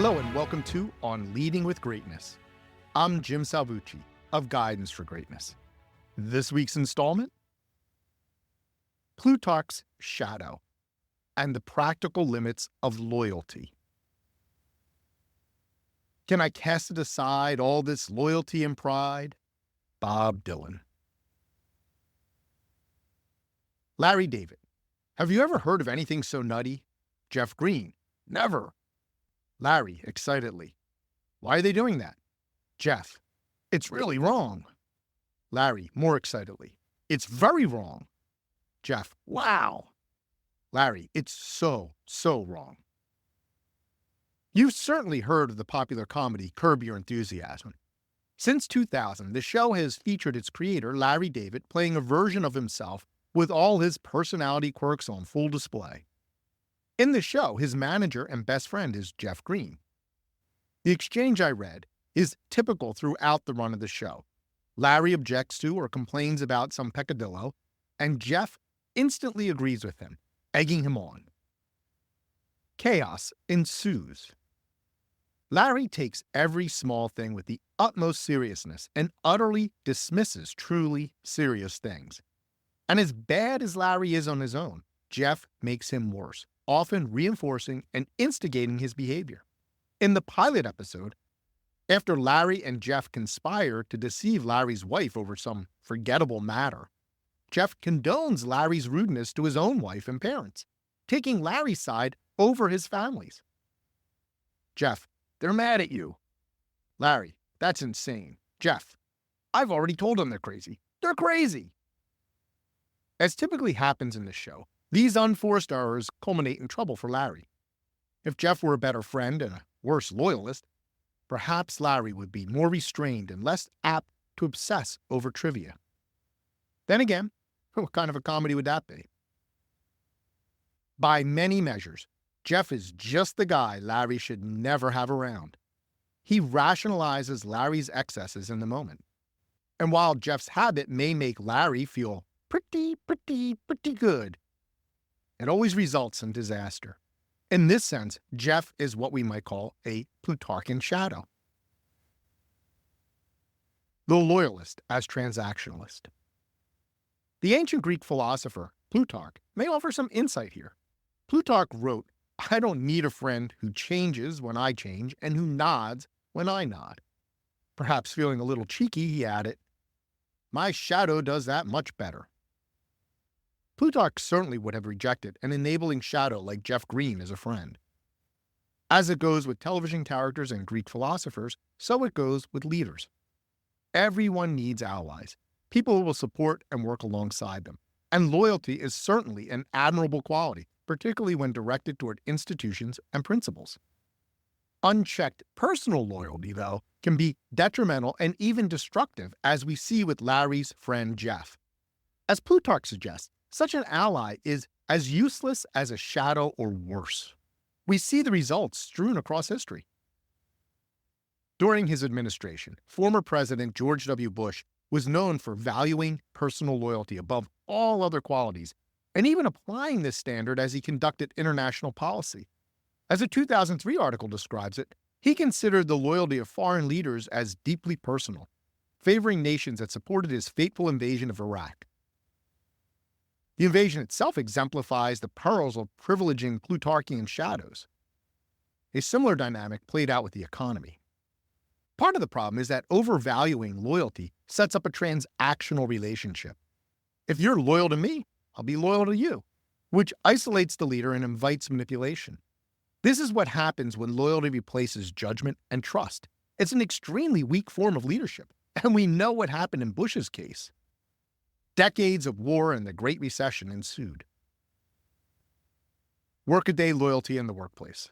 Hello and welcome to On Leading with Greatness. I'm Jim Salvucci of Guidance for Greatness. This week's installment, Plutarch's Shadow and the Practical Limits of Loyalty. Can I cast it aside, all this loyalty and pride? Bob Dylan. Larry David. Have you ever heard of anything so nutty? Jeff Green. Never. Larry, excitedly. Why are they doing that? Jeff. It's really wrong. Larry, more excitedly. It's very wrong. Jeff. Wow. Larry, it's so wrong. You've certainly heard of the popular comedy Curb Your Enthusiasm. Since 2000, the show has featured its creator, Larry David, playing a version of himself with all his personality quirks on full display. In the show, his manager and best friend is Jeff Green. The exchange I read is typical throughout the run of the show. Larry objects to or complains about some peccadillo, and Jeff instantly agrees with him, egging him on. Chaos ensues. Larry takes every small thing with the utmost seriousness and utterly dismisses truly serious things. And as bad as Larry is on his own, Jeff makes him worse, often reinforcing and instigating his behavior. In the pilot episode, after Larry and Jeff conspire to deceive Larry's wife over some forgettable matter, Jeff condones Larry's rudeness to his own wife and parents, taking Larry's side over his family's. Jeff, they're mad at you. Larry, that's insane. Jeff, I've already told them they're crazy. They're crazy. As typically happens in the show, these unforced errors culminate in trouble for Larry. If Jeff were a better friend and a worse loyalist, perhaps Larry would be more restrained and less apt to obsess over trivia. Then again, what kind of a comedy would that be? By many measures, Jeff is just the guy Larry should never have around. He rationalizes Larry's excesses in the moment. And while Jeff's habit may make Larry feel pretty good, it always results in disaster. In this sense, Jeff is what we might call a Plutarchian shadow. The loyalist as transactionalist. The ancient Greek philosopher Plutarch may offer some insight here. Plutarch wrote, "I don't need a friend who changes when I change and who nods when I nod." Perhaps feeling a little cheeky, he added, "My shadow does that much better." Plutarch certainly would have rejected an enabling shadow like Jeff Green as a friend. As it goes with television characters and Greek philosophers, so it goes with leaders. Everyone needs allies, people who will support and work alongside them. And loyalty is certainly an admirable quality, particularly when directed toward institutions and principles. Unchecked personal loyalty, though, can be detrimental and even destructive, as we see with Larry's friend Jeff. As Plutarch suggests, such an ally is as useless as a shadow or worse. We see the results strewn across history. During his administration, former President George W. Bush was known for valuing personal loyalty above all other qualities, and even applying this standard as he conducted international policy. As a 2003 article describes it, he considered the loyalty of foreign leaders as deeply personal, favoring nations that supported his fateful invasion of Iraq. The invasion itself exemplifies the perils of privileging Plutarchian shadows. A similar dynamic played out with the economy. Part of the problem is that overvaluing loyalty sets up a transactional relationship. If you're loyal to me, I'll be loyal to you, which isolates the leader and invites manipulation. This is what happens when loyalty replaces judgment and trust. It's an extremely weak form of leadership, and we know what happened in Bush's case. Decades of war and the Great Recession ensued. Workaday loyalty in the workplace.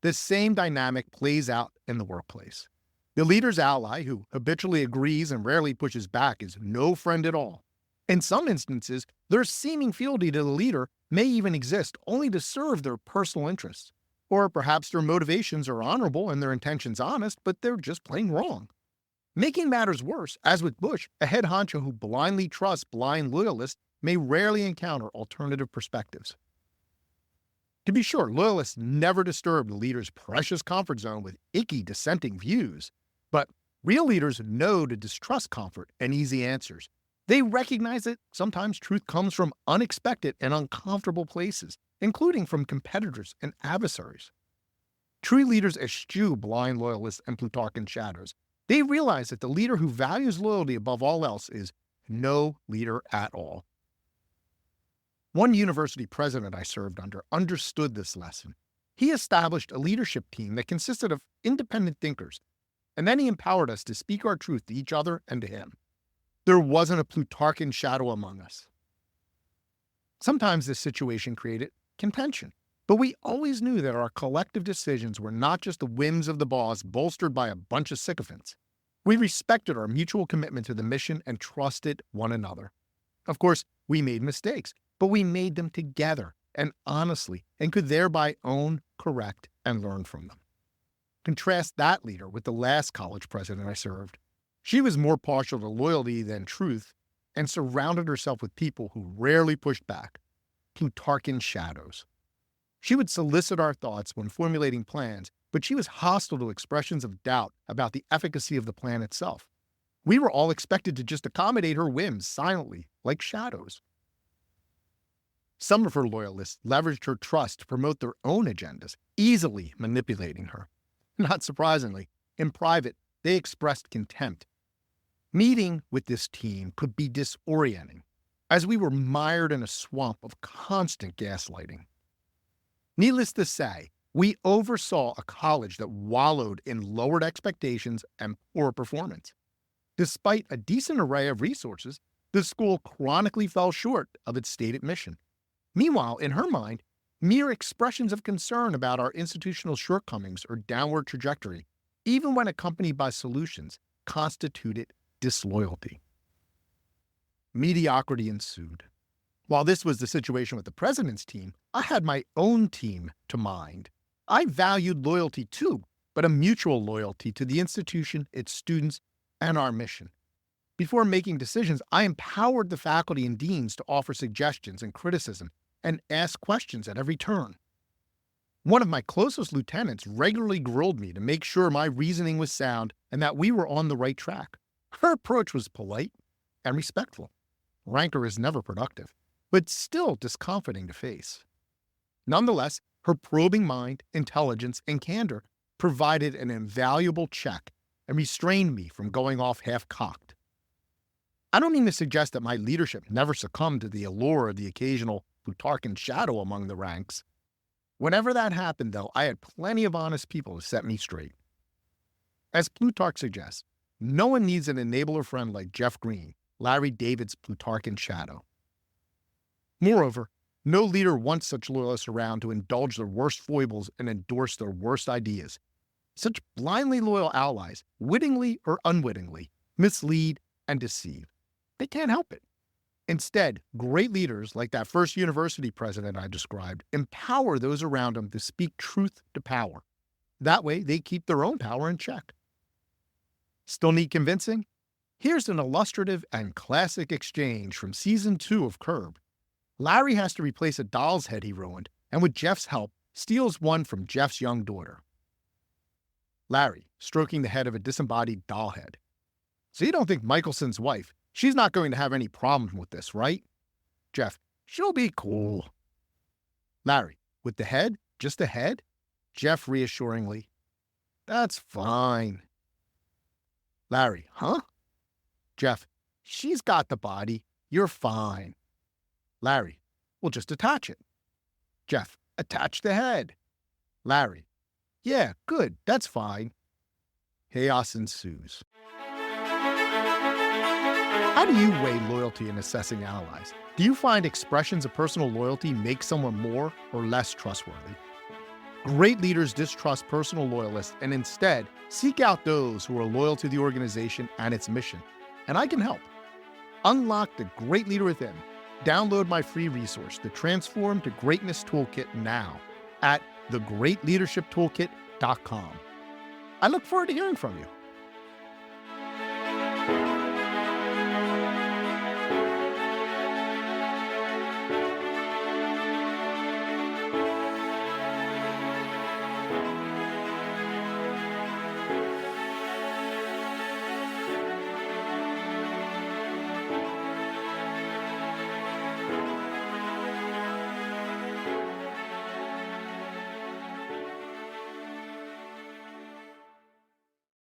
This same dynamic plays out in the workplace. The leader's ally, who habitually agrees and rarely pushes back, is no friend at all. In some instances, their seeming fealty to the leader may even exist only to serve their personal interests. Or perhaps their motivations are honorable and their intentions honest, but they're just plain wrong. Making matters worse, as with Bush, a head honcho who blindly trusts blind loyalists may rarely encounter alternative perspectives. To be sure, loyalists never disturb the leader's precious comfort zone with icky dissenting views. But real leaders know to distrust comfort and easy answers. They recognize that sometimes truth comes from unexpected and uncomfortable places, including from competitors and adversaries. True leaders eschew blind loyalists and Plutarchian shadows. They realize that the leader who values loyalty above all else is no leader at all. One university president I served under understood this lesson. He established a leadership team that consisted of independent thinkers, and then he empowered us to speak our truth to each other and to him. There wasn't a Plutarchian shadow among us. Sometimes this situation created contention, but we always knew that our collective decisions were not just the whims of the boss bolstered by a bunch of sycophants. We respected our mutual commitment to the mission and trusted one another. Of course, we made mistakes, but we made them together and honestly, and could thereby own, correct, and learn from them. Contrast that leader with the last college president I served. She was more partial to loyalty than truth and surrounded herself with people who rarely pushed back, Plutarchian shadows. She would solicit our thoughts when formulating plans, but she was hostile to expressions of doubt about the efficacy of the plan itself. We were all expected to just accommodate her whims silently, like shadows. Some of her loyalists leveraged her trust to promote their own agendas, easily manipulating her. Not surprisingly, in private, they expressed contempt. Meeting with this team could be disorienting, as we were mired in a swamp of constant gaslighting. Needless to say, we oversaw a college that wallowed in lowered expectations and poor performance. Despite a decent array of resources, the school chronically fell short of its stated mission. Meanwhile, in her mind, mere expressions of concern about our institutional shortcomings or downward trajectory, even when accompanied by solutions, constituted disloyalty. Mediocrity ensued. While this was the situation with the president's team, I had my own team to mind. I valued loyalty too, but a mutual loyalty to the institution, its students, and our mission. Before making decisions, I empowered the faculty and deans to offer suggestions and criticism and ask questions at every turn. One of my closest lieutenants regularly grilled me to make sure my reasoning was sound and that we were on the right track. Her approach was polite and respectful. Rancor is never productive, but still discomforting to face. Nonetheless, her probing mind, intelligence, and candor provided an invaluable check and restrained me from going off half-cocked. I don't mean to suggest that my leadership never succumbed to the allure of the occasional Plutarchian shadow among the ranks. Whenever that happened, though, I had plenty of honest people to set me straight. As Plutarch suggests, no one needs an enabler friend like Jeff Green, Larry David's Plutarchian shadow. Moreover, no leader wants such loyalists around to indulge their worst foibles and endorse their worst ideas. Such blindly loyal allies, wittingly or unwittingly, mislead and deceive. They can't help it. Instead, great leaders, like that first university president I described, empower those around them to speak truth to power. That way, they keep their own power in check. Still need convincing? Here's an illustrative and classic exchange from Season 2 of Curb. Larry has to replace a doll's head he ruined, and with Jeff's help, steals one from Jeff's young daughter. Larry, stroking the head of a disembodied doll head. So you don't think Michelson's wife, she's not going to have any problem with this, right? Jeff, she'll be cool. Larry, with the head, just a head? Jeff reassuringly, that's fine. Larry, huh? Jeff, she's got the body. You're fine. Larry, we'll just attach it. Jeff, attach the head. Larry, yeah, good, that's fine. Chaos ensues. How do you weigh loyalty in assessing allies? Do you find expressions of personal loyalty make someone more or less trustworthy? Great leaders distrust personal loyalists and instead seek out those who are loyal to the organization and its mission. And I can help. Unlock the great leader within. Download my free resource, the Transform to Greatness Toolkit, now at thegreatleadershiptoolkit.com. I look forward to hearing from you.